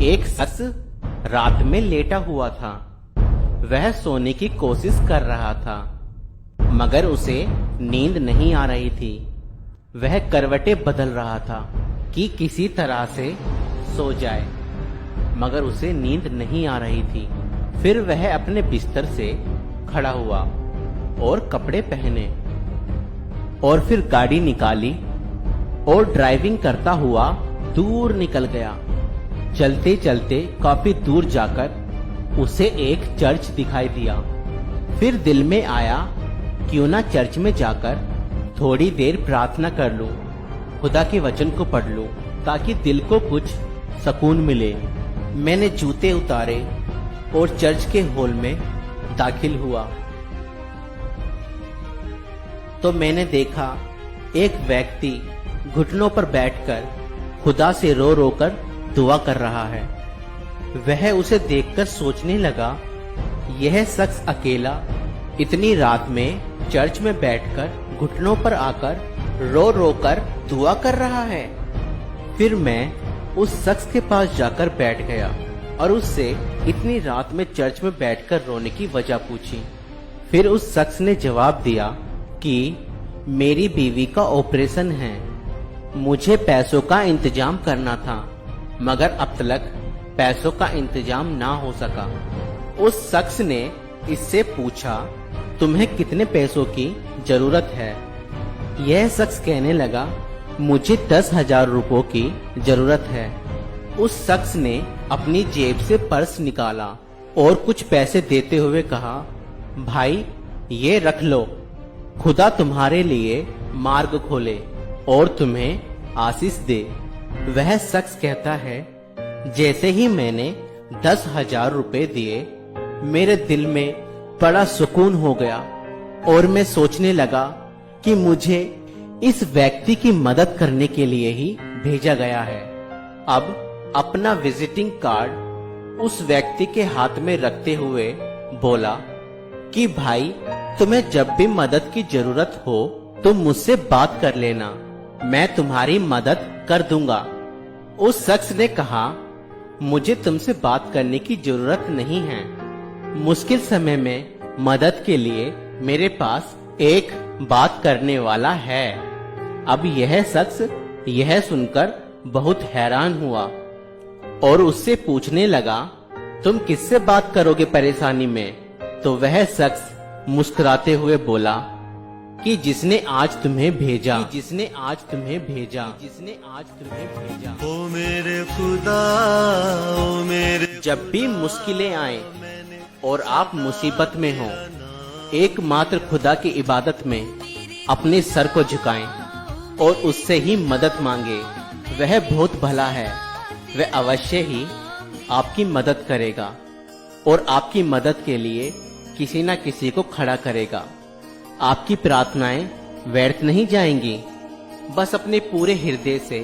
एक शख्स रात में लेटा हुआ था। वह सोने की कोशिश कर रहा था, मगर उसे नींद नहीं आ रही थी। वह करवटें बदल रहा था कि किसी तरह से सो जाए, मगर उसे नींद नहीं आ रही थी। फिर वह अपने बिस्तर से खड़ा हुआ और कपड़े पहने और फिर गाड़ी निकाली और ड्राइविंग करता हुआ दूर निकल गया। चलते चलते काफी दूर जाकर उसे एक चर्च दिखाई दिया। फिर दिल में आया, क्यों ना चर्च में जाकर थोड़ी देर प्रार्थना कर लूं, खुदा के वचन को पढ़ लूं, ताकि दिल को कुछ सुकून मिले। मैंने जूते उतारे और चर्च के हॉल में दाखिल हुआ तो मैंने देखा एक व्यक्ति घुटनों पर बैठकर खुदा से रो रो कर दुआ कर रहा है। वह उसे देखकर सोचने लगा, यह शख्स अकेला इतनी रात में चर्च में बैठकर घुटनों पर आकर रो रो कर दुआ कर रहा है। फिर मैं उस शख्स के पास जाकर बैठ गया और उससे इतनी रात में चर्च में बैठकर रोने की वजह पूछी। फिर उस शख्स ने जवाब दिया कि मेरी बीवी का ऑपरेशन है, मुझे पैसों का इंतजाम करना था, मगर अब तक पैसों का इंतजाम ना हो सका। उस शख्स ने इससे पूछा, तुम्हें कितने पैसों की जरूरत है? यह शख्स कहने लगा, मुझे 10,000 रुपयों की जरूरत है। उस शख्स ने अपनी जेब से पर्स निकाला और कुछ पैसे देते हुए कहा, भाई ये रख लो, खुदा तुम्हारे लिए मार्ग खोले और तुम्हें आशीष दे। वह शख्स कहता है, जैसे ही मैंने 10,000 रुपए दिए, मेरे दिल में बड़ा सुकून हो गया और मैं सोचने लगा कि मुझे इस व्यक्ति की मदद करने के लिए ही भेजा गया है। अब अपना विजिटिंग कार्ड उस व्यक्ति के हाथ में रखते हुए बोला कि भाई तुम्हें जब भी मदद की जरूरत हो तो मुझसे बात कर लेना, मैं तुम्हारी मदद कर दूंगा। उस शख्स ने कहा, मुझे तुमसे बात करने की जरूरत नहीं है, मुश्किल समय में मदद के लिए मेरे पास एक बात करने वाला है। अब यह शख्स यह सुनकर बहुत हैरान हुआ और उससे पूछने लगा, तुम किससे बात करोगे परेशानी में? तो वह शख्स मुस्कुराते हुए बोला कि जिसने आज तुम्हें भेजा, जिसने आज तुम्हें भेजा, जिसने आज तुम्हें भेजा। ओ मेरे खुदा, ओ मेरे जब भी मुश्किलें आए और आप मुसीबत में हो, एकमात्र खुदा की इबादत में अपने सर को झुकाएं और उससे ही मदद मांगे। वह बहुत भला है, वह अवश्य ही आपकी मदद करेगा और आपकी मदद के लिए किसी न किसी को खड़ा करेगा। आपकी प्रार्थनाएं व्यर्थ नहीं जाएंगी। बस अपने पूरे हृदय से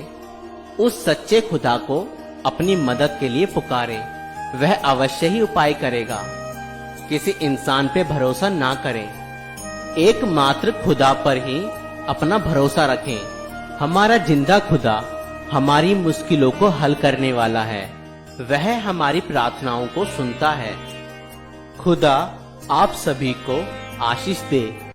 उस सच्चे खुदा को अपनी मदद के लिए पुकारें, वह अवश्य ही उपाय करेगा। किसी इंसान पे भरोसा ना करें, एकमात्र खुदा पर ही अपना भरोसा रखें। हमारा जिंदा खुदा हमारी मुश्किलों को हल करने वाला है, वह हमारी प्रार्थनाओं को सुनता है। खुदा आप सभी को आशीष दे।